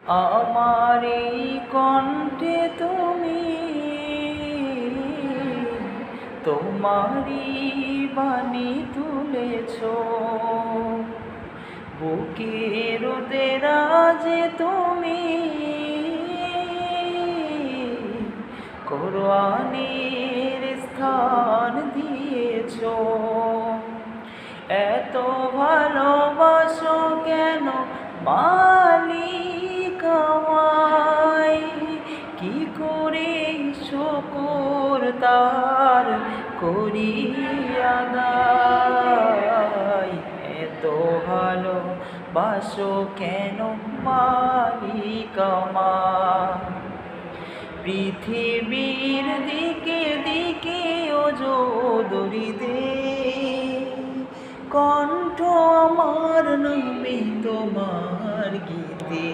আমার এই কণ্ঠে তুমি তোমারি বাণী তুলেছ, বুকের দেরাজে তুমি কোরআনের স্থান দিয়েছ। এত ভালোবাসো কেন মালিক আমায়, কি করে শুকর তার করি আদায়। এত ভালোবাসো কেন মালিক আমায়, পৃথিবীর দিকে দিকে ওজোদরি দে, কণ্ঠ আমার নামে তোমার গীতে।